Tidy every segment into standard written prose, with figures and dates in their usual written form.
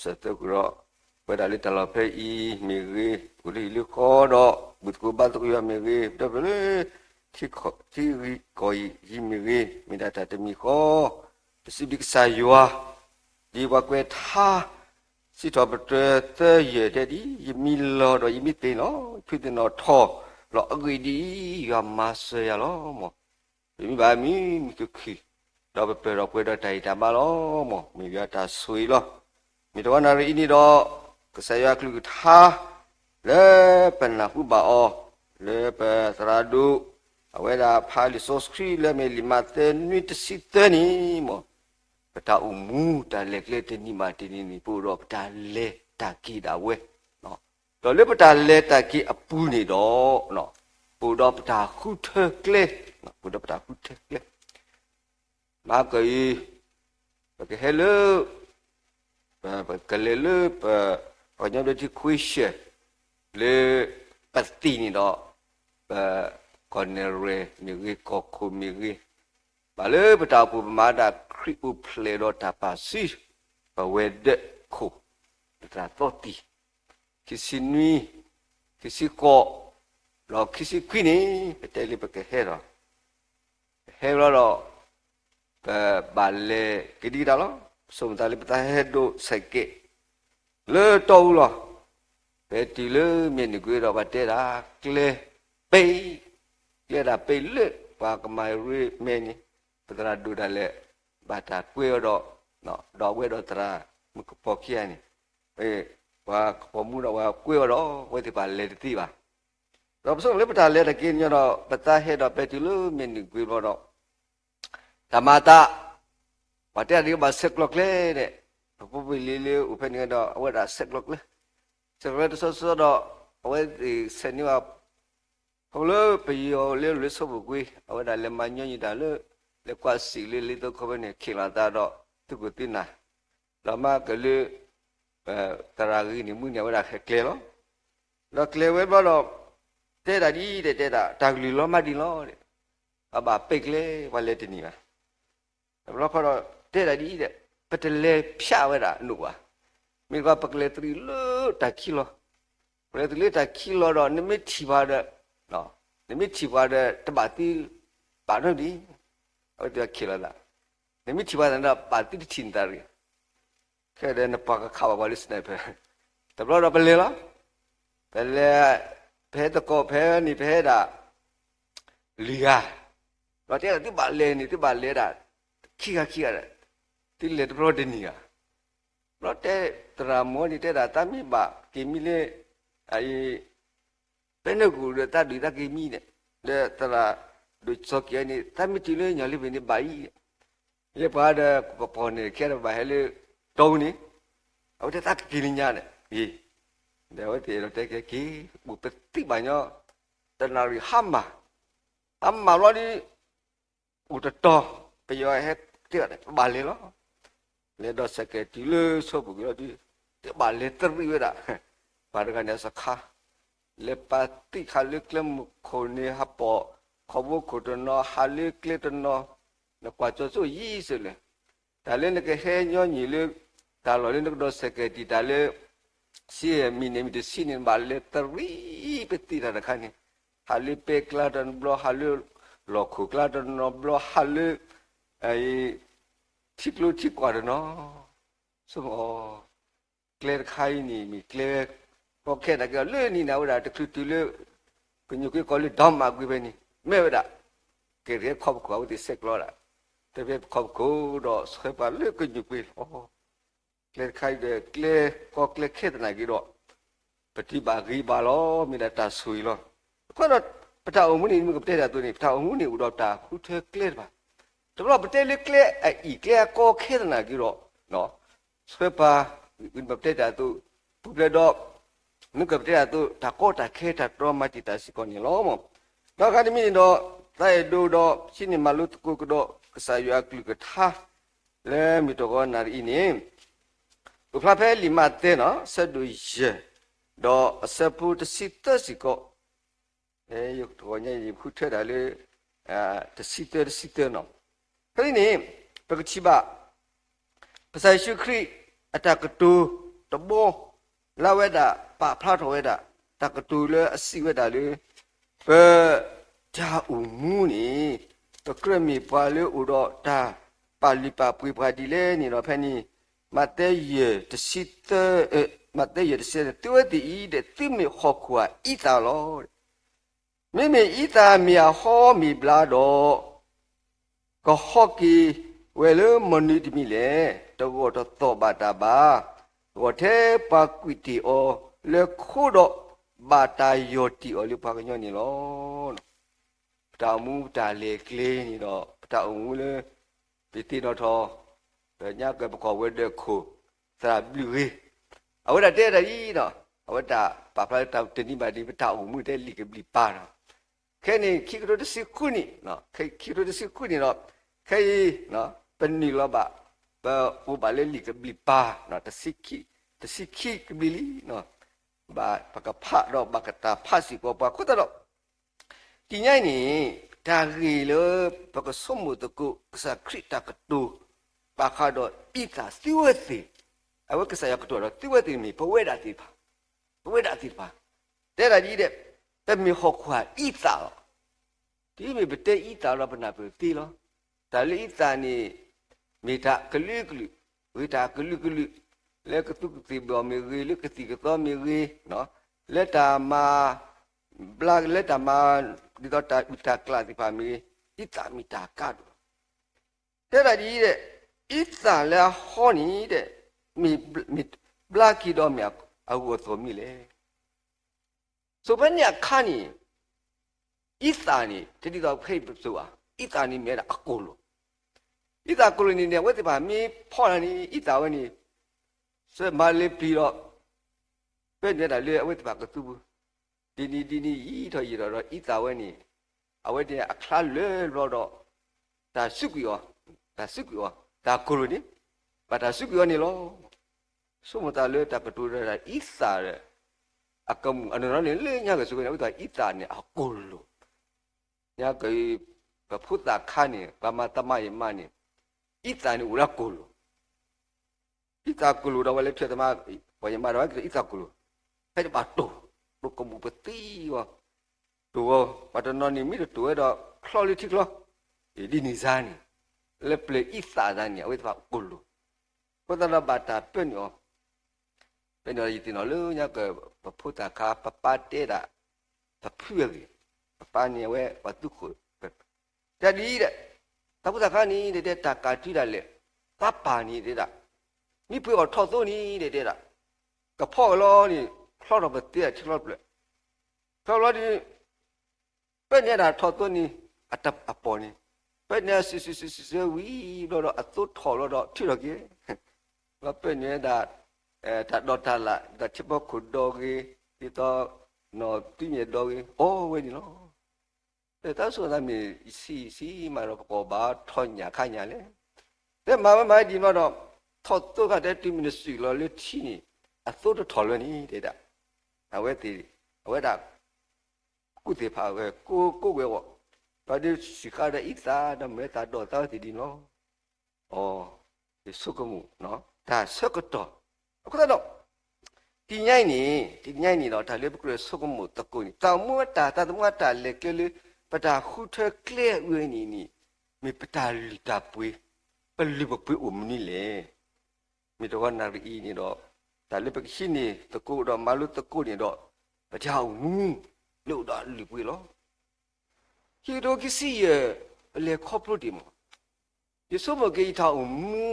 satu guru padahal kalau pei miri guru ilu kodo butuh bantu ya miri dah boleh ciri koi miri minta tadi miko sibik sayua di waktu tha si tu betul tu ye jadi milo do imite no kita no tho lo agui ya masa ya lo mo ini bami mikuki đó bây giờ quay đó chạy đám ba lo mà mình bây giờ suy lo mình đâu có ini đó cái saya cứ tha le pen là hú bảo le pe saradu awal dah pali soskri le me lima ten ni tersita ni mo peta umu ta lekle ten ni mati ni puro peta le taki dah we no do le peta le taki apu ni do no puro peta khu thekle no puro peta khu thekle mà cái hello cái lele ở nhau đôi question le pasti ni đó còn nere miri koko miri mà le bắt đầu mà đã creep play đó ta pasi và wede ko ta toti kisi nui kisi ko lo kisi queen betul le pakai hero đó balé cái đi đó lo xong ta lấy ta hết đồ sạch kệ lơ trâu lo bé tí lơ miền nước quê đó bắt té đã kle đã pay lơ và cái mai ruồi miền này bắt đầu đồ đã lẹ bắt ta quê đó nó đó quê đó ta một cái bọc kia này và có mua đó và quê đó quê thì balé tí ba rồi xong lấy bắt ta lẹ là kia nhá đó bắt ta hết đó bé tí lơ miền nước quê đó Tamata, pada dia bahasa seklok le dek. Apa beli le upen dengan dah awak dah seklok le. Seklok tu sesuatu dah awak di seni apa. Kalau pergi le sobu kui awak dah lemahnya ni dah le kuasi le tu kau ni kilat dah tu kutin lah. Lama kalau teragi ni mungkin awak dah kekle lo. Dah kekle awak baru tidak di tidak tagli lama di lo. Apa pekle wale tu ni lah. Kalau kau tidak di dek, betul le piawai dah nuwa. Mereka pakai tri le tak kilo, pakai tri le tak kilo dah, ni mesti pada, no, ni mesti pada tempati pada di, awak tidak kilo dah. Ni mesti pada dah pati di cinta ni. Kadang nampak kau balik sniper. Tapi kalau dah beli lah, beli peh tu kau peh ni peh dah liga. Kalau dia tu balik dah. Kia dah, tilet berada ni ah. Berada teramu ni tiada tapi ba kimi le ai penagu le tadi tak kimi le le tera dusok ya ni tapi tile nyali bini bayi. Le pada kopon ni kira bahaya tahu ni, awak tak kirinya le. Dia awak tiada tak kiri, bukti banyak tenari hamba lo ni udah toh. Bây hết tiếc đấy bà lấy nó lấy đó sẽ cái tí lơ số bữa đó đi tiếc bà lấy tất đi đó bà được cái này sẽ khá lấy bà tí khá lấy cái một khối này hấp bỏ không có khối đó nó khá lấy cái đó nó qua cho số gì rồi này ta lấy cái hè nhỏ nhỉ lấy ta lấy nó đó sẽ cái tí ta lấy xí mình để xí nên bà lấy tất đi bị tí ra được cái này khá lấy bê cái đó nó khá lấy lọ khối cái đó nó khá lấy ai thích quá rồi nó xong clear khai ni mi clear có cái này cái lưỡi ni nào đã được từ lưỡi cái nhiều cái có lưỡi đom mà quý bên ni mấy vậy cái gì không có thì sek lo đãแต่เป็นครอบครัวดอกสวยปานเลือกกันอยู่ปีเคล็ดใครเด็กเคล็ดก็เคล็ดแค่ไหนกี่ดอกปฏิบัติกีบาล้อมีแต่ตาสวยล้อก็เราพระเจ้าองค์นี้มันก็เป็นแต่ตัวนี้พระเจ้าองค์นี้อุดรตาคู่เธอเคล็ดป่ะแต่เราประเทศเล็กเคล็ดอีกเคล็ดก็แค่ไหนกี่ดอกเนาะสวยป่ะเป็นประเทศแต่ตัวผู้เลี้ยดอกนึกกับประเทศตัวถ้าก็ถ้าแค่ถ้าเรามาติดตาสิก่อนนี่ล้อมั้งแล้วการที่มีดอกได้ดูดอกชิ้นนี้มาลุตกุกดอกsaya aklu ketah le mitokan hari ini uplape lima tena seduje do sepu tesita siko yuk tokonya yuk kutha dale tesita no hari ini pagciba pasal syukri ata ketu တဘောလာဝဲတာပါဖလားတော်ဝဲတာတကတူလေအစီဝဲတာလေဘယ်ဂျာဦးမူနီတကရမီပါလေဦးတော့တာပါလီပါပွေပါဒီလေနီတော့ဖဲနီမတဲယေတစီတဲမတဲယေတစီတူဝဲတီတဲ့တိမီခေါ်ခွာဣတာလောမိမိဣတာမီဟောမီဘလာတော့ကဟော့ကီဝဲလေမနီတမီလေတော့တော့ဘာတာဘာဝထဲပါကွီတီအောလေခုတော့ဘာတာယောတီအောလေပါကညောနီလောတာမူတာလေကလေးနီတော့တာအုံလေပီတီတော့တော့ညကပကောဝဲတဲ့ခုသရာဘလူဝေအဝဒတဲ့တည်းတော့အဝဒပါပလာတောက်တနိပါဒီပတာအုံမူတဲ့လီကဘလီပါတော့ခဲနေခိကရိုတစီခုနီနော်ခိကရိုတစီခုနီတော့ခဲနော်ပနီလောပါဥပလေလီကဘလီပါနော်တစီခိကဘလီနော်ဘာပကဖတ်တော့ဘကတာဖတ်စီပေါ်ပါခုတော့ဒီညနေဒါရီလောပကစုံမတကုစခရစ်တကတူပါခါတော့ဣတာစီဝစီအဝကဆာယကတော်တော့စီဝစီမီဘဝဲတာတိပါတဲ့ရာကြီးတဲ့တမီဟောခွာဣတာဒီမီဘတဲ့ဣတာတော့ဘနာပြီတီလောဒါလီဣတာနီမိတာကလူဝိတာကလူလက်ကတုကတိဘောမီရီလက်ကတိကတော့မီရီနော်လက်တာမာဘလာလက်တာမာဒီတော့တာဥတာကလာဒီပါမီဣတာမီတာကတ်တဲ့ရာကြီးတဲ့ဣတာလဲဟောနေတဲ့မီဘလာကီတော့မြအဝတ်တော်မီလေဆိုပညာခါနီဣတာနီတတိတော့ဖိတ်ဆိုတာဣတာနီမဲတာအကိုလို့ဣတာကိုလိုနီနဲ့ဝတ်ဒီပါမီဖော်လာနီဣတာဝနီဆွဲမလေးပြီးတော့ပဲ့နေတာလေဝတ်ဒီပါကတူဒီနီဤထော်ရတော့ဣတာဝနီအဝတ်တဲ့အခါလေတော့ဒါစုကွေရောဒါကိုလိုနီဘာဒါစုကွေရောနီလောစုမတာလေတကတူရတာဣစာရအကမအနရလေညကစုကွေဝတ်တာဣတာနဲ့အကိုလိုညကေပဖုတာခါနေဗမာတမယမနေဣတာနဲ့ဦးရကိုလိုဣတာကိုလိုတော့လည်းဖြစ်တယ်မှာဘာယမတော့ဣတာကိုလိုဖဲ့ပါတော့ဘကမှုပတိဝတော့ဘာတနော်နေမိတော့တော့ခလော်လီတီကလောဒီနေစားနေလက်ပလေဣတာဇာနေဝိသကိုလိုဘဒနာဘာတာပညောယတိနော်လူညကပဖုတာခါပပတေတာပဖူရီပပနေဝဲဝတုခုတတိတဲ့တပုဒခါနေတဲ့တာကာတိရလေသပ္ပါနေတဲ့မိပွေော်ထောက်သွင်းနေတဲ့ကဖော့လောနေခေါ်တော့ပတဲ့ချလော့ပလက်ခေါ်လို့ဒီပဲ့နေတာထောက်သွင်းနေအတအပေါ်နေပဲ့နေစီဝီတော့အသွထော်တော့ထိတော့ကြီးဘာပဲ့နေတာတာတော့တာလာတာချဘခုဒိုဂီဒီတော့နော်တိမြေဒိုဂီအိုးဝဲဒီနော်တာဆိုတာမီစီမာတော့ကောဘာထွန်ညာခညာလေတဲ့မဒီတော့ထော့တော့ကတဲ့10 minutes လောလေချီနေအစိုးတော့ထော်လွန်နေတဲ့တာအဝဲတာကုတေဖာဝဲကိုဝဲဝဘာဒီစီခါတဲ့ဣသာတော့မဲတာတော့တာဒီနော်အော်ဒီစုကမှုနော်ဒါစကတော့အခုတော့ဒီညိုင်းနေတော့ဒါလေးပကရစုကမှုတကုန်တောင်မွတ်တာတမွတ်တာလေကလေးပတာခုထကလေဝဲနီမိပတာလီတာပွေပလီဘပွေအုံနီလေမိတော့နာရီနေတော့ဒါလေးပကရှိနေတကုတော့မလူတကုနေတော့ပကြောင်လို့တော့လီပွေလောဟီရိုကစီရဲ့လေခေါပလိုဒီမဒီစုမကေထောင်မူ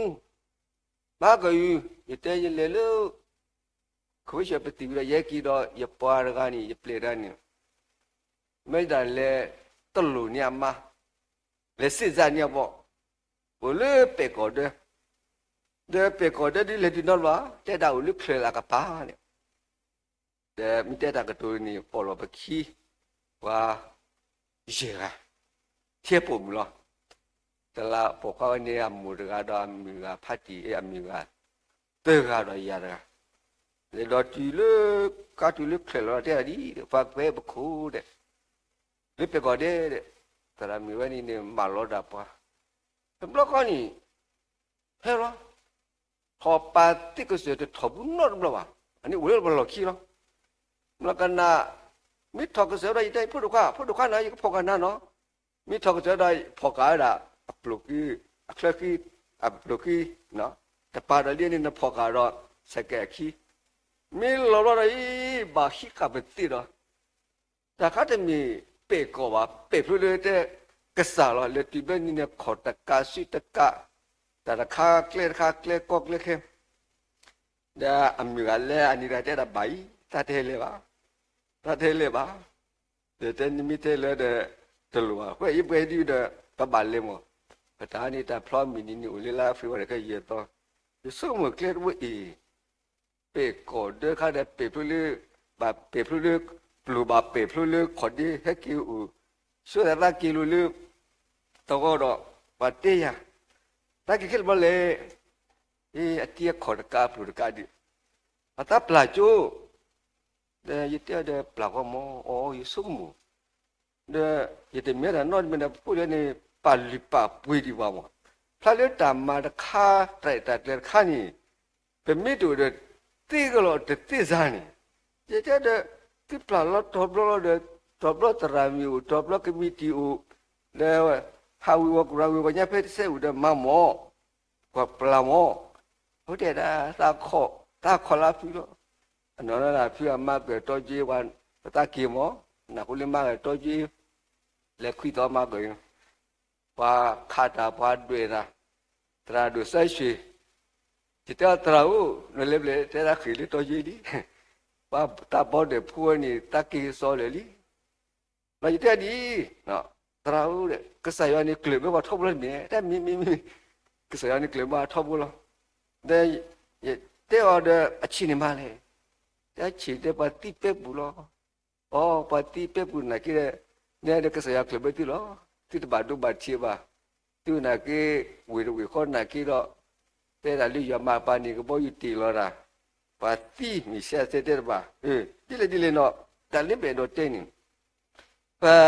ဘာကယူရတဲ့ရလေလို့ခွေးချပတိရရဲ့ကီတော့ရပွားရကနေရပလေရနေမိတ်တယ်လေတလူညမလေစစ်စားညပေါ့ဘလေပေကောတဲ့ပေကောတဲ့ဒီလေဒီနော်လာတဲ့တာကိုလွဖလာကပါနဲ့တဲ့မိတဲ့တာကတူနေပေါ်တော့ပခီဝါရေက贴补了，这啦不靠你阿母这个到米个拍地阿米个，这个到一样的，你到地了，搞地了开了这里，发白不苦的，你别搞的，这啦米个你马老大不，怎么搞你？黑了，好ထောပါတိကစေတဲ့ထောဘူးနော်ဘလားအနိဝဲဘလောခီနော်မကနာမိထောကစေရတဲ့ဖုဒုခနာယဖောကနာနော်မိထောကစေတဲ့ဖောကာရာအပလုကီအခလကီအပလုကီနော်တပါရလီနေဖောကာရောစကဲခီမိလောရဘာခိကပတိရောတခါတမီပေကောပါပေဖလို့တဲ့ကစားလောလေတိဘနေနေခေါ်တကာစီတကာတခါကလေကောကလေခဲဒါအမြူလေအနိရတဲ့ဘိုင်တတ်တယ်လေပါတဲ့နိမိတဲ့လေတဲ့လူပါခွေးပဲဒီတဲ့ပပလေမောပတာနေတာဖလောမီနီနီဦးလေလာဖီဝရကရေတော့ဒီစုံမကလေဝီပေကောတဲ့ခါတဲ့ပေဖလို့ဘာပေဖလို့ပလူဘာပေဖလို့ခေါ်ဒီဟက်ကီဦးဆိုရတာကီလူလူတော့ပါတေးရတာကိကလဘလေအတီးခေါ်ကာပလူကာဒီအတပလာချိုတဲ့ရတဲ့တဲ့ပလာကမောအော်ယဆုမှုတဲ့ရတဲ့မြဲတာတော့မင်းပူရနေပါလီပါပွေဒီပါမောဖလာလက်တာမာတခါတိုက်တဲ့ခါနီပမီတူတဲ့တိကလို့တိစားနေရတဲ့တိပလာလို့တော့ဘလို့တဲ့တော့ဘလို့တရာမီဦးတော့ဘလို့ကမီတီဦးလဲဟာဝီဝကရာဝီဝညာဖက်ဆဲဦးတဲ့မမောကပလာမောဟုတ်တယ်ဒါတာခေါ်လာပြီတော့အနော်လာပြီအမကတော့ကြီးဝန်တာကီမောနာကူလီမကတော့ကြီးလက်ခွီတော့မကောပါခါတာပါတွေတာတရာဒုဆိုင်ရှိဒီတော့တရာဦးနလေလေတဲ့ရခီလီတော့ကြီးဒီပါတာဘောတဲ့ဖူးနေတာကီစောလေလီမရတဲ့ဒီနော်တရာဦးတဲ့ကစားရနေကလစ်ဘာထောက်လို့မြဲတဲ့မီကစားရနေကလစ်ဘာထောက်ဘူးလားတဲ့အချင်းနေမလဲတဲ့ချီတဲ့ပါတိပဲဘူးလားအော်ပါတိပဲဘူးနာကိတဲ့ကစားရကလစ်ပဲတိလားတိတဘာဒုဘာချီပါသူနာကိဝေခေါ်နာကိတော့တဲ့လာလိရမပါနေကဘောယူတီလောတာပါတိမိဆက်တဲ့ပါဒီလေနော်တလစ်ပဲတော့တဲ့နေပါ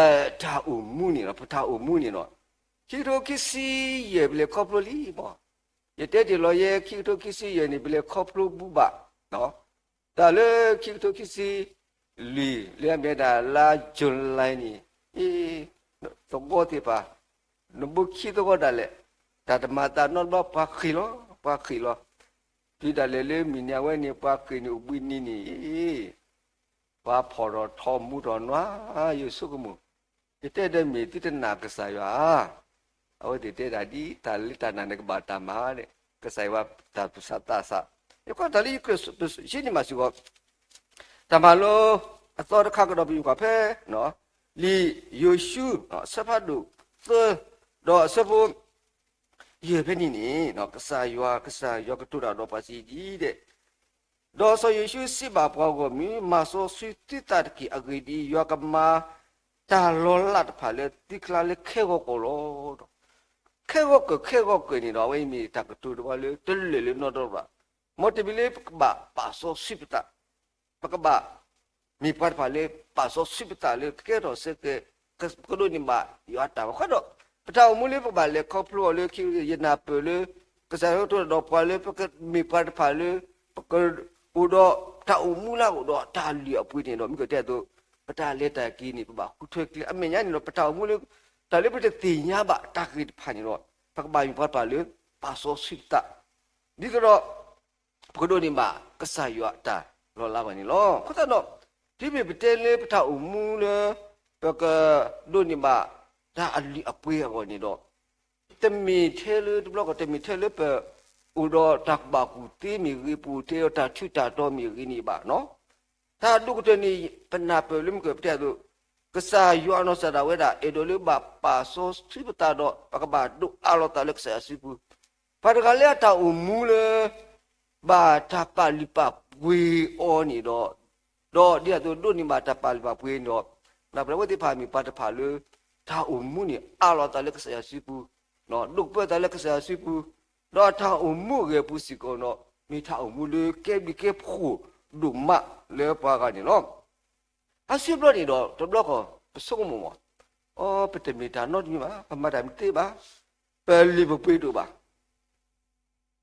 တာအုံမူနေတော့ပတာအုံမူနေတော့ခီရိုကီစီရေဘလေကောပလိုလီပေါ့ရတဲ့ဒီလောရဲ့ခီရိုကီစီရေနေဘလေကောပလိုဘူးပါနော်ဒါလေခီရိုကီစီလီလေမြတာလာဂျွန်လိုင်းနီတော့ဘောတိပါနဘခီတော့ဒါလေဒါတမတာနော်ဘာပါခီလောဒီဒါလေမီညာဝဲနေပါခီနေဥပင်းနီပါဖော်တော့ထောမှုတော့နွားယေစုကမှုတဲ့မီတိတနာကစားရအဝတိတဲ့ဒါဒီတာလီတနာနကဘာတာမာတဲ့ကစားဝတာပစတာစာယကတလီကရှိနေမှာစီကတမလိုအတော်တခါကတော့ပြီးကဖဲနော်လီယိုရှုဆဖတ်တို့တော့ဆဖို့ရေဖဲနေနေနော်ကစားရွာကတူတော့ပါစီကြီးတဲ့တော့ဆိုယေရှုစီဘာပေါ်ကိုမီမဆိုဆွတိတတ်ကီအဂီဒီယောကမာတာလောလတ်ဖာလေတိကလာလေခေကိုလောခေကိုနေတော့ဝိမီတကတူတော့လေတလေနော်တော့ပါမော်တဘီလေဘာပါဆိုစိပတာပကဘာမီပတ်ဖာလေပါဆိုစိပတာလေကေတော့စကေကဒိုနီမာယောတာခတော့ပတောမူလေပဘာလေကောပလိုလေခီယနာပလေကစားတော့တော့ပါလေပကမီပတ်ဖာလေပကudah tak umula udah tali apa ini dok, mungkin dia tu petali tak kini bah, kutu kli, amenya ni dok petau umula tali pada tinya bah tak kiri pani dok, pak bayu pak palu paso sita, di tu dok, kedua ni bah kesayu ada, lo lawan ni lo, kata dok, dia petali petau umula, pak dua ni bah tak ali apa yang ni dok, temi telu tu blok temi telu pak udah tak baku ti miri putih tak cuta to miri ni ba no ta du ko ni pena pelum ke ptia tu kesayu ano sadawe da edole ba paso sibta do pakaba du alo talek saya sipu pada kali ta umule ba tapa lipa wi oni do dia tu du ni ba tapa lipa wi do na berapa ti pami pada palu ta umuni alo talek saya sipu no du pe talek saya sipuတော့ထောင်အမှုရဲ့ပူစီကောနော်မိထောင်မူလေကဲဘီကဲဖို့ဒုမလဲပါကနေနော်အစီဘလို့နေတော့တဘလကောပစုံမမအော်ပတမီတာနော်ဒီမှာအမတာမတေးပါပယ်လီပပိတို့ပါ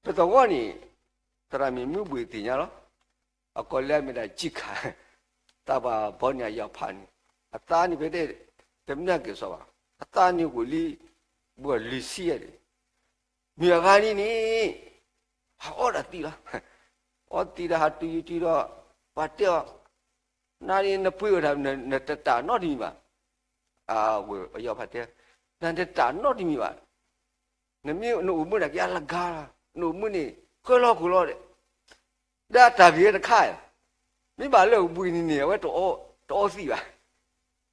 ပတော်ကနီ tara mi mu bui ti nya lo a ko le mi da ji kha ta ba bo nya ya pha ni a ta ni be de de mya ke so ba a ta ni ko li bu li si ya de mi ga ni ha o da ti la o ti da ha tu yi ti do ba te na ni na pu da na ta ta no di ma a we ya pha te na ta ta no di mi ba na mi no mu da ya la ga no mu ni ko lo de da ta bi da kha ya mi ba lo bu ni we to si ba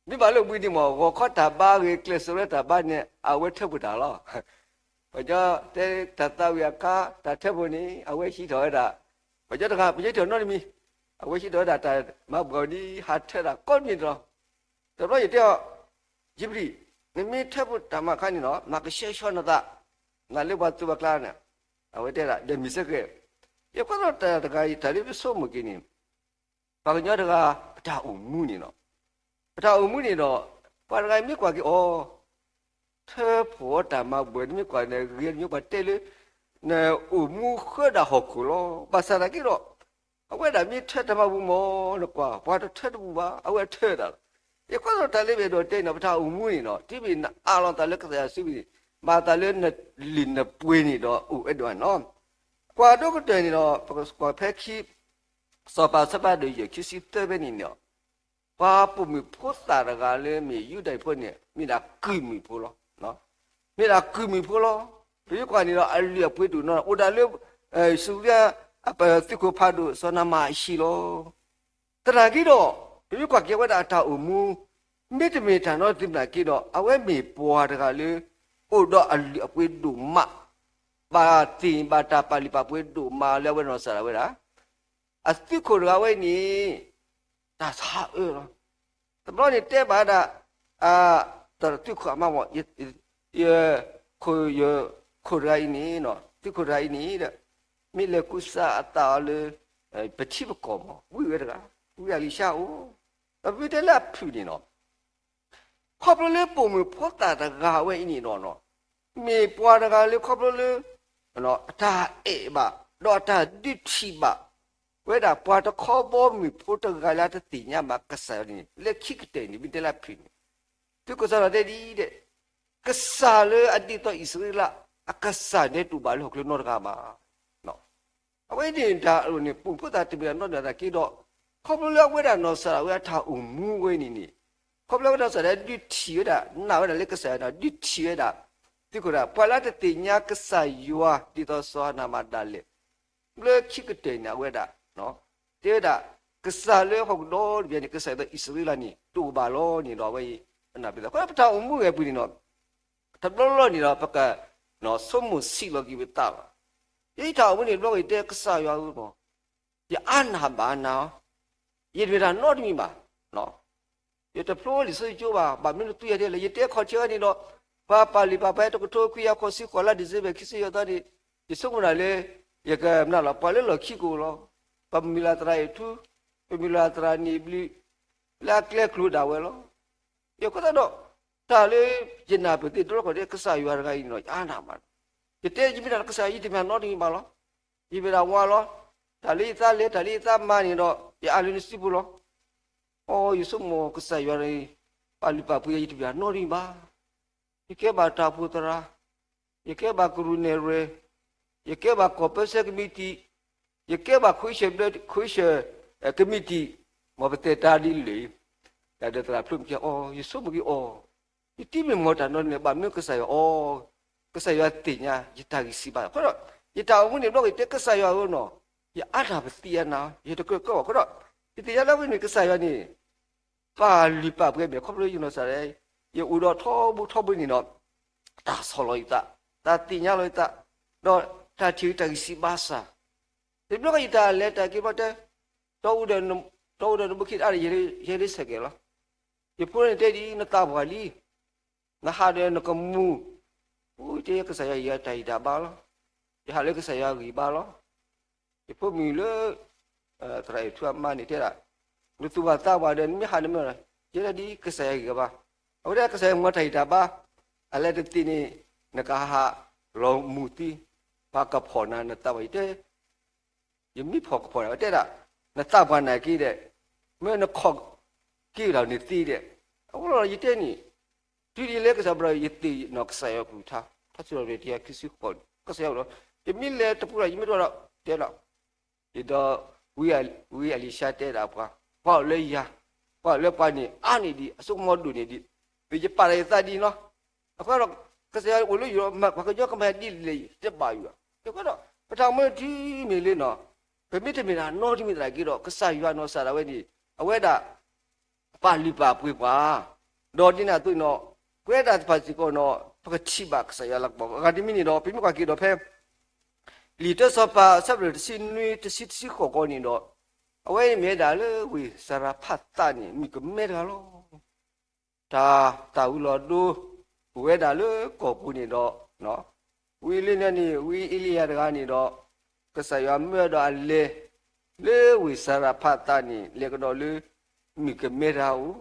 mi ba lo bu ni mo ko kho ta ba ge kle so le ta ba ne a we the bu da lo ba jo te ta ta ya ka ta the bu ni a we shi tho da ba jo da ka bi tho no ni mi a we shi tho da ta ma bo ni ha the da ko ni do to ro ye te ji bi ni mi the bu da ma kha ni no ma ke she sho na da na le ba tu ba kla na a we te da de mi se ke ye ko ta da ka ta li bi so mo ki ni ba ko da ka ta u mu ni no ta u mu ni no ba da ka mi kwa ki o the pho ta ma bo ni mi kwa ne ri ni ba te le ne u mu kho da ho ku lo ba sa da ki ro a we da mi the ta ma bu mo lo kwa ba da the bu ba a we the da ye ko ta le be do te no ta u mu ni no ti bi na a lo ta le ka ya su bi ma ta le ne li ne pwe ni do u e do no kwa do ko te ni no kwa phe ki so pa sa pa do ye ki si te be ni no pa pu mi pho sa da ga le mi yu dai pho ni mi da ku mi pho lo no mi da ku mi pho lo bi kwa ni no a li pwe do no o da le su ya a pa ti ko pha do so na ma shi lo tra ki do bi kwa ke wa da ta u mu mi te mi ta no ti na ki do a we mi po da ga le o do a li pwe do ma ba ti ba ta pa li pa pwe do ma le we no sa la we da a ti ko da we ni ta sa lo ta bro ni te ba da a ta ti ko ma mo ye ko ra ni no ti ko ra ni da mi le ku sa ta le pe chi ba ko mo wi we da wi ya li sha o ta bi de la phu ni no kho pro le po mo pho ta da ga we ni no no mi pwa da ga le kho pro le no ta e ba do ta di chi ba we da pwa ta kho bo mi pho ta ga la ta ti nya ma ka sa ni le ki ke te ni bi de la phu ni tu ko sa la de di de ka sa le a di to israel a ka sa ne tu ba lo ko no ga ma no a we ni da lo ni pu pu ta ti bi no da ki do kho pro le we da no sa we ta u mu we ni kho pro le da sa de di ti da na we da le ka sa da di ti da ti ko da pwa la ta ti nya ka sa yua ti to so na ma da le le ki ke te na we da no te da ka sa le ho do bi ni ka sa da israel ni tu ba lo ni do we na bi da ko ta u mu we pu ni no ta lo ni do pa ka no so mu si lo ki bi ta ba ye ta u ni lo we te ka sa yua u mo ya an ha ba na ye bi da no ni ma no ye ta pro li so ju ba mi tu ye de le ye te kho che ni do pa pa li pa pa to ko to ku ya ko si ko la di se be ki si yo da di so ko na le ye ka na la pa le lo ki ko lo pa mi la tra e tu mi la tra ni bli la kle klu da we lo ye ko da do ta le jin na pe ti do ko de ka sa yu ra ga no ya na ma ye te ji mi da ka sa yi ti ma no ni ma lo yi be da wa lo ta li ta ma ni do ya a lu ni si bu lo o yu so mo ka sa yu ra pa li pa pu ye ti ba no ni ba ye ke ba ta pu tra ye ke ba kru ne re ye ke ba ko pe se committee ye ke ba khu she committee mo ba te ta di le da de tra plum ke o ye so mo ki o ye ti me mo ta no ne ba me ka sa yo o ka sa yo ti nya ye ta gi si ba ko ye ta mu ne lo ke ka sa yo no ye a ta ba ti ya na ye to ko ko ye ti ya la ni ka sa yo ni pa li pa pu me ko lo you no sa re ye u do tho bu ni no ta so lo ita ta ti nya lo ita do ta ti ta si ba sa de blo ka ita le ta ki ba de to de bu ki a ye se ke lo ye pu ne de di na ta ba li na ha de na ko mu u te ka sa ya ta ita ba lo ye ha le ka sa ya ri ba lo ye pu mi le tra e tu ma ni te la lu tu ba ta ba de mi ha de me la ye di ka sa ya ga ba o da ka sa mo ta ita ba ale de ti ni na ka ha lo mu ti pa ka pho na ta ba ite ယမိဖော်ဖော်တယ်တဲ့တာနတဘာနာကြီးတဲ့မဲနခေါကြီးလာနေတီးတဲ့အခုတော့ရတဲ့နီဒီဒီလေကစားဘရရတီနော့ဆိုင်ကူထားဖတ်ဆိုရတဲ့ကိစ္စကိုကစားရတော့ယမိလေတပူရယမိတော့တဲ့တော့ဒီတော့ဝီအလီရှာတဲ့တာပွားပေါ့လေရပေါ့လေပွားနေအာနေဒီအစုံမောဒူနေဒီဒီကြပါရသဒီနော်အခုတော့ကစားရလို့ရောမကကြောကမဒီလေတက်ပါယူတော့ကတော့ပထမဒီမီလေးနော်ဘယ်မိတမီနာနော်ဒီမီတရာကြီးတော့ကစားယူနော်စားရဝဲဒီအဝဲတာပါလီပါပွေပါတော့ဒီနာသူနော်ကွဲတာပါစီကောနော်ပကချိပါကစားရလောက်ပေါ့အကဒီမီနီတော့ပြမကကြီးတော့ဖဲလီတဆပါဆပ်ရစီနွေတစီစီခေါ်ကောနေတော့အဝဲမဲတာလေဝီစရာဖတ်တာနေမိကမဲတာလို့ဒါတာဦးလို့တို့ဝဲတာလေကောပူနေတော့နော်ဝီလေးနဲ့နေဝီအီလီယာတကနေတော့ကစားရမဲတော့လေဝီစရာဖတ်တာနေလေကတော့လေမိကမဲတာဦး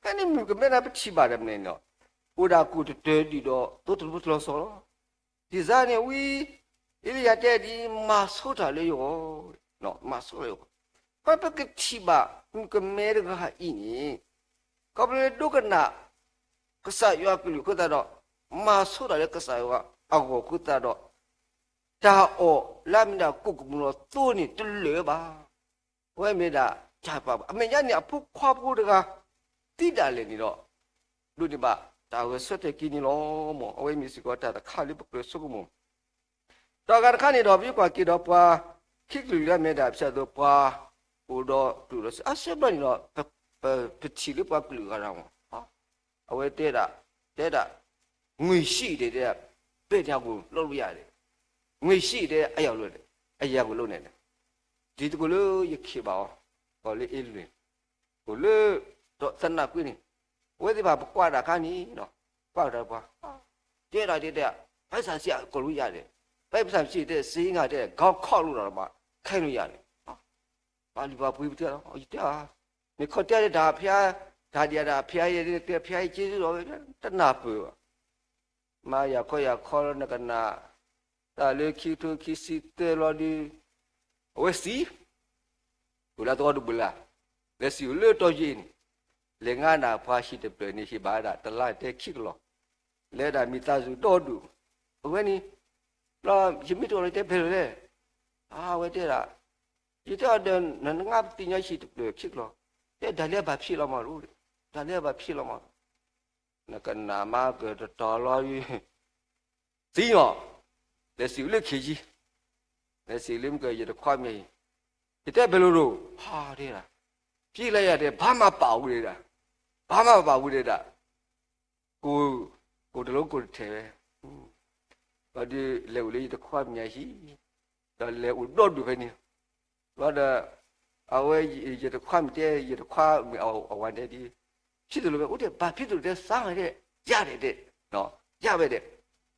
ကနေမိကမဲတာပချိပါတယ်မနေတော့ဥဒါကုတဲဒီတော့တို့တို့လို့ဆိုတော့ဒီစားနေဝီအီလီယာတဲ့ဒီမာဆိုတာလေရောနော်မာဆိုလေဘာပကချိပါမိကမဲရကဟာအင်းကဘလေဒုကနာကစားရကလူကတော့မာဆိုတာလေကစားရအောက်ကိုကတော့ဒါအောလာမနာကုကမလို့သူ့နေတလေပါဝဲမေတာချပါအမေညနေအဖို့ခွာဖို့တကတိတာလေနေတော့လူဒီပါဒါဝဲဆွတ်တဲ့ကင်းလောမောအဝဲမီစီကောတာခါလိပကဆုကမောတော့ကခါနေတော့ပြီကွာကီတော့ပွာခိကလူရမေတာဖြတ်တော့ပွာဟိုတော့သူတော့အဆက်မနေတော့ပချီလေးပွာကလူကတော့ဟာအဝဲတဲ့တာငွေရှိတဲ့တဲ့ကြောက်ကိုလှုပ်လို့ရတယ်ငွေရှိတဲ့အရောက်လို့အရာကိုလှုပ်နေတယ်ဒီတကူလို့ရခေပါဘောလေးအေးလွင်ကိုလို့တော့စနကွင်းနေဝဲဒီပါကွာတာခါနီနော်ကွာတော့ကွာတဲ့တာတဲ့ဘိုက်ဆန်စီကိုလို့ရတယ်ဘိုက်ဆန်ရှိတဲ့စေးငါတဲ့ခေါက်ခေါက်လို့တော့မှခိုင်းလို့ရတယ်ပါလီပါပွေးပြတော့ဟိုတာနေခေါ်တဲ့ဒါဖျားဒါတရားဒါဖျားရဲ့ဖျားရဲ့ကျေးဇူးတော်တနာပွေးမာယာခေါ်ရခေါ်နကနာတာလေခိတုခိစီတေလောဒီဝဲစီဘူလာတော်ဒူဘူလာလက်စီလေတော်ရင်လေငါနာဖာရှိတဲ့ပြနေရှိပါတာတလိုက်တဲ့ခိကလောလဲတာမိသားစုတော်ဒူဝဲနီလာယမိတော်တဲ့ဖဲလေအာဝဲတဲ့တာဒီတော့နငါတင်ရရှိတဲ့ပြခိကလောတဲ့ဒါလည်းဘာဖြစ်လာမှာလို့ဒါလည်းဘာဖြစ်လာမှာနကနာမကတော်လာယူစီရောလက်စီလက်ခကြီးလက်စီလင်းကရတဲ့ခွာမြေဒီတဲ့ဘယ်လိုလို့ဟာတဲ့လားပြေးလိုက်ရတဲ့ဘာမှပါဘူးလေတာဘာမှပါဘူးလေတာကိုတလုံးကိုထဲပဲဘာဒီလေဦးလေးတခွာမြေရှိဒါလေဦးတော့တူပဲနေဘာဒါအဝဲရတဲ့ခွာမြေရတဲ့ခွာအဝမ်းတဲ့ဒီဖြစ်တယ်လို့ပဲဦးတဲ့ဘာဖြစ်တယ်တဲ့စားရတဲ့ရတယ်တဲ့နော်ရပဲတဲ့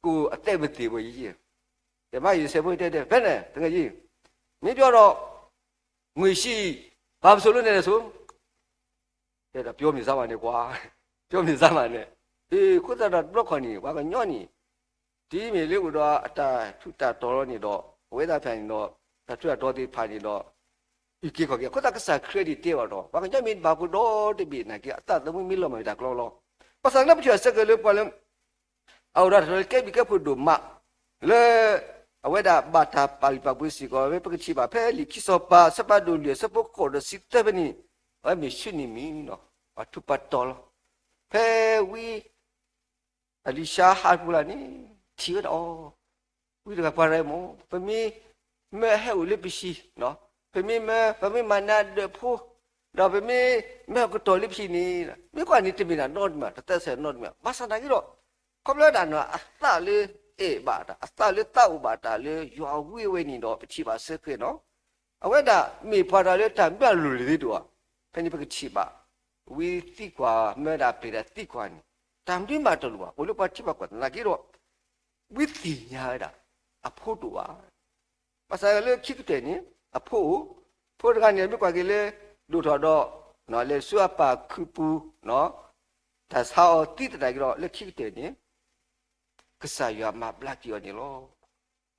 ကိုအသက်မသေးဘူးကြီးဓမ္မရေဆေဖို့တဲ့ဘယ်နဲ့တကယ်ကြီးမင်းပြောတော့ငွေရှိဘာဆိုလို့နေလဲဆိုတဲ့တော့ပြောမြင်စားပါနဲ့ကွာပြောမြင်စားပါနဲ့ခုတတော့ဘလော့ခွန်နီဘာကညော့နီဒီမြေလေးကတော့အတာထုတာတော်နေတော့ဝဲသားဖန်နေတော့တထွတ်တော်သေးဖန်နေတော့ဒီကေခေါ်ခုတကစားခရက်ဒစ်တေတော့ဘာကညမင်းဘာကတော့တပိနေကအတာသမီးမီလောမတာကလောပတ်စံလည်းပြဆက်ကလေးပေါ်လမ်အော်ရရကေဘီကဖို့ဒမလေအဝဲတာဘာတာပါလီပါပွေးစီကောပဲပကချိပါဖဲလီခိစောပါစပတ်ဒူလီစပုတ်ခေါ်တဲ့စစ်တဘနီအမေရှိနီမီနော်အထုပတ်တော်ဖဲဝီအလီရှာဟာပူလာနီချီတော့ဝီတကပါရဲမောပမီမဲဟဲဝလပရှိနော်ပမီမနာဒဖိုတော့ပမီမဲကတော်လိပရှိနီမြေကွာနီတမီနာတော့မှာတက်ဆဲတော့မှာဘာစနာကြီးတော့ခေါပလာတာနော်အသလေးဘာတာအသလေးတောက်ဘာတာလေရွာဝေးဝေးနေတော့ပချိပါဆက်ခေနော်အဝဲတာမိဖွာတာလေတံပြလူလေးတော့ဖဲနေပကချိပါဝီတိကွာမဲတာပေတာတိကွာနီတံပြင်းပါတော်လို့ဘလို့ပါချိပါကွာနာကြီးတော့ဝီတိညာတာအဖို့တူပါပါစားလေခိကတဲ့နီအဖို့တကနေမြကွာကလေးလူတော်တော့နော်လေဆွပါခုပူနော်ဒါဆောတိတတိုင်ကတော့လက်ခိကတဲ့နီကစားရမှာဘလက်ကျော်နေလို့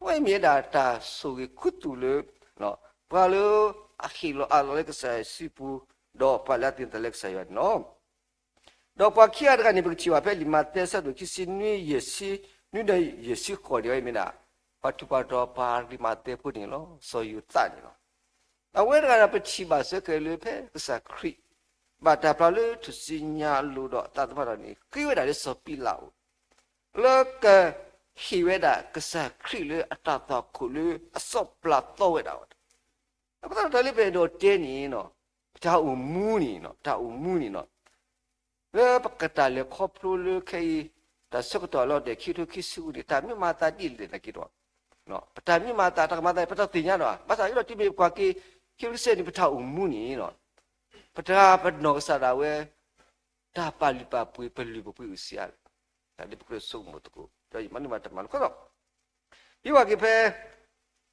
ဝိုင်းမြေတာတာဆိုခုတူလေနော် ပါလို့အခီလိုအလိုလေကစားစီပူတော့ပါလာတင်တယ်လက်ဆိုင်ရနော်တော့ပါခိရကနေပကချီဝပဲလီမတဲဆတ်တို့ခိစနွေရစီနွေရစီခေါ်တယ်မနာပတ်တူပါတော့ပါလီမတဲပုန်လောဆိုယူတန်နော်အဝဲကရပချီပါစကလေဖဲကစားခရီဘာတာပလူသူစညာလူတော့တတ်ပါတော့နေခိဝဲတာလေစောပီလာလောကဟိဝဲတာကစားခရီလေအတတော်ခုလေအစောပလာတော့ဝဲတာအခုတော့လေပဲတော့တင်းနေနော်တာအူမူနီနော်တာအူမူနီနော်လေပကတာလေခေါပလူလေခေတာစကတော့လောတဲ့ခိတုခိစုဒီတာမြမတာတိလေတကိတော့နော်ပတာမြမတာတကမတာပတာတင်ရတော့ဘာသာရတော့တိမေကွာကိခိရစေဒီပတာအူမူနီနော်ပတာပနောစတာဝဲတာပါလီပါပွေပလီပွေဥစီယာဒါဒီပကဆုမတကိုဒါမနမတမန်ကတော့ဒီဝကိဖဲ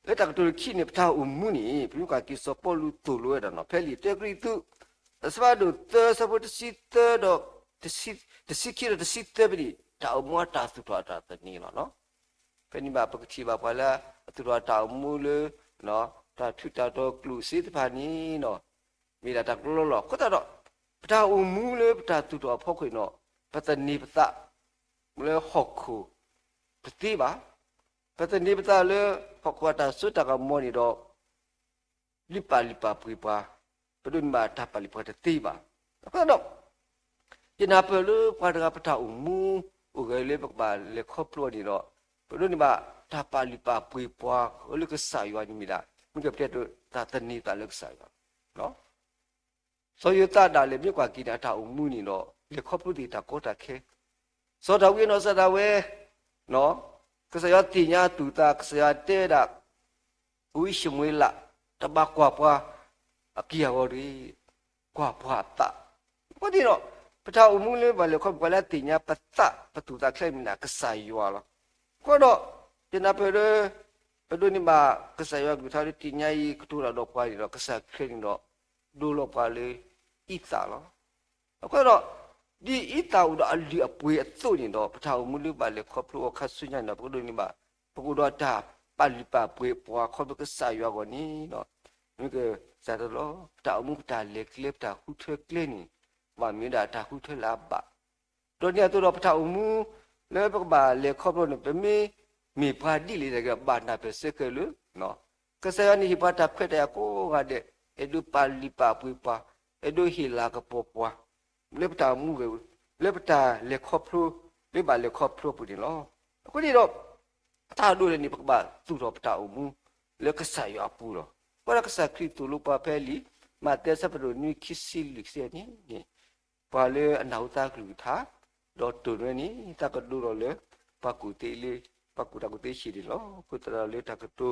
လေတကတူခိနေပတာအူမူနီပြုကကိစပေါ်လူတူလွဲတာနော်ဖဲလီတေဂရီတူစပါဒုသစပတစီတတော့တစီခိရတစီတပရီတာအမွာတာသူတော်တာတနီနော်ဖဲနိဘာပကချီဘာပါလာသူတော်တာမူလေနော်တာထူတာတော့ကလူစီတဖာနီနော်မိတာတကလောလောခတ်တော့ပတာအူမူလေပတာသူတော်ဖောက်ခွေနော်ပတနီပတမလေဟောက်ခုပတိပါပတနိပတာလေဖကွာတာစွတ်တကမောနီတော့လိပါပွေပါပဒုန်မာတာပလီပတတိပါအဲ့တော့ဒီနာပလူပွားတကပတာအူမူဥဂလေပကပါလေခေါပလိုဒီတော့ပဒုန်မာတာပလီပါပွေပွားဟိုလကဆာယဝနီမီလာမြကပြတ်တာတနီတာလကဆာယနော်ဆိုယတာဒါလေမြကွာကိတာတာအူမူနီတော့လေခေါပလိုဒီတာကိုတာခဲစောတော်ဝေနော်စတာဝဲနော်ကစရတိညာတူတာကစရတဲတာဝိရှမွေလာတဘကွာပွားအကီယောရီကွာပွားတာဘာဒီတော့ပထအမှုလေးဘာလဲခေါ်ဘာလဲတိညာပတပတူတာခဲမနာကဆာယောလာကိုတော့ဒီနာပေရဘဒုန်မာကဆာယောကထားတိညာဤကတူလာတော့ပွားရီတော့ကဆာခဲနေတော့ဒူလောပါလေဣတာလောကိုတော့ဒီဣတာဥဒအလီအပွေအစုနေတော့ပထအမှုလေးဘာလဲခေါ်လို့ခတ်ဆွညာတော့ဘဒုန်မာပကူတော့တာပလီပါပွေပွားခေါ်ကဆာယောကောနီတော့မြကဇာတော့တာအမှုတာလေကလစ်တာခုထွဲကလင်းဘာမင်းတာတာခုထွဲလာပါတော့ညတော့ပထအမှုလဲပကပါလေခေါ်လို့ပမေမိပါဒီလေကဘာနာပဲစကလူနော်ကဆယနီဟိပါတာဖက်တဲ့ကိုကတဲ့အဒူပလီပါပွေပွားအဒူဟီလာကပေါ်ပွားလေပတာမှုကလေပတာလေခေါပလိုလေပါလေခေါပလိုပူဒီလောအခုဒီတော့တာဒူလေနိပကပါသူတော့ပတာအမှုလေကဆာယအပူတော့ဘာကဆာခရီတူလူပါဖဲလီမတဲဆပရိုနီခီစီလိခစီနီပါလေအနောက်တာကလူထားတော့တူရနီတကဒူရောလေပကူတေလေပကူတကူတေရှိဒီလောကုတရလေတကတူ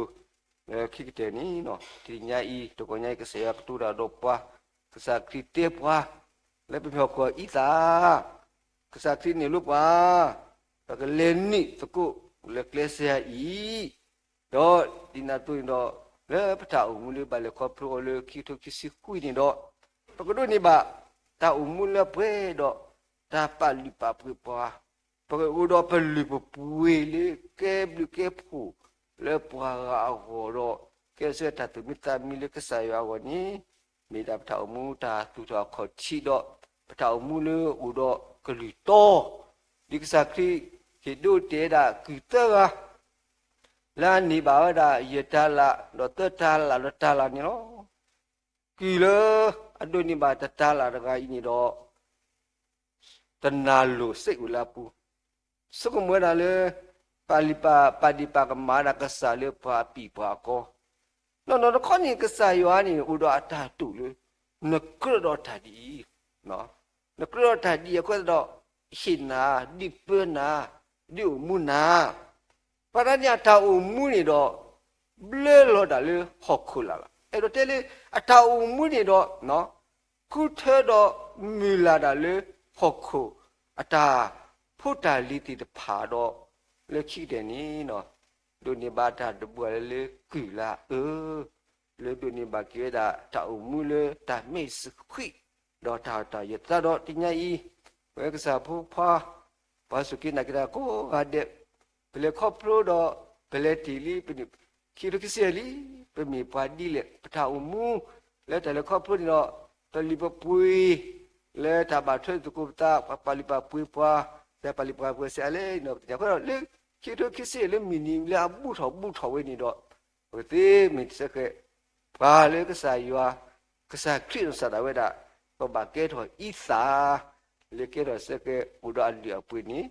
ခိကတဲ့နီနော်ဒီညာဤတကောညာကဆာကတူရာတော့ပွားကဆာခရီတေပွားလေပြပြောကောဣတာကဆာခရီနေလူပွားတကလေနီတကုလေကလစယာဤတော့ဒီနာတူတော့လေပတာအမှုလေးပါလေခေါပရိုလေခိတုခိစီကွီနေတော့ပကဒိုနေပါတာအမှုလေပွဲတော့တာပါလီပါပွေပွားပကဥတော့ပလီပပွေလေကဲဘလူကဲဖူလေပွားအဟောတော့ကဲစက်တာတူမီတာမီလေကဆာယောဝနီမိတာပတာအမှုတာတူတော့ခေါ်ချီတော့ပတာအမှုလေဥတော့ကလီတော့ဒီကစားခရီခေဒိုတေတာကီတာလာနိဘာဝဒယတလာတော့တတလာတလာနေနော်ကီလအဒုနိဘာတတလာတကဤနေတော့တနာလိုစိတ်ဝလာပူစကုမွေးတာလေပါလီပါပါဒီပါကမာရကဆာလေပါပီပါကောနော်ခေါနိကဆာယောနီဥဒအတာတူလေနကရတော့တာဒီနော်နကရတာဒီခွတော့ဟိနာဒီပနာဒီမူနာပရညာတာအုံမူနေတော့ဘလဲလောတာလေဟောက်ခုလာအဲ့တော့တဲလေအတာအုံမူနေတော့နော်ခုထဲတော့မီလာတာလေဟောက်ခုအတာဖုတ်တာလီတီတဖာတော့လေခိတယ်နီနော်ဒုန်နေဘာတာတပွားလေကွီလာလေဒုန်နေဘာကေတာတာအုံမူလေတာမေစခွိတော့တာရတာတော့တင်ညာဤဝဲကစားဖူဖာပါစုကိနကရာကိုဟာတဲ့ဘယ်ခေါပလိုတော့ဘယ်တီလီ คิดว่าคิดเสียลีเป็นมีปาดีเลยปะทาอุมูแล้วแต่ละครอบครัวนี่เนาะตอลิปปุยแล้วถ้าบาดช่วยตุกุตาปาลิปปุยปัวแต่ปาลิปปุยเสียเลยเนาะอย่างก็เล็กคิดว่าคิดเสียเลยมินิแล้วบูถอไว้นี่เนาะโอ้ตีมิดสักปาเลยก็ใส่ยัวก็ใส่ครีมใส่ไว้ได้ก็บาเกตหัวอีสาเลเกตหัวสักอุดรเดียปุยนี่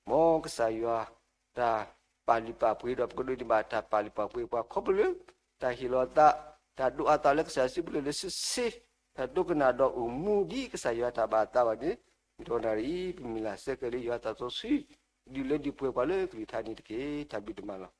มองก็ใส่ยัวตาปาลิปปุยดอกก็ดูดีมาตาปาลิปปุยปัวครบเลยตาฮิโรตาตาดูอาตาเล็กใส่สิบเลยสิถ้าดูกันดอกอุมูดีก็ใส่ยาตาบาตาวันนี้โดนอะไรมีลาเสกเลยยาตาโซซีดีเลยดีป่วยไปเลยคือท่านี้ที่ทำบิดมาแล้ว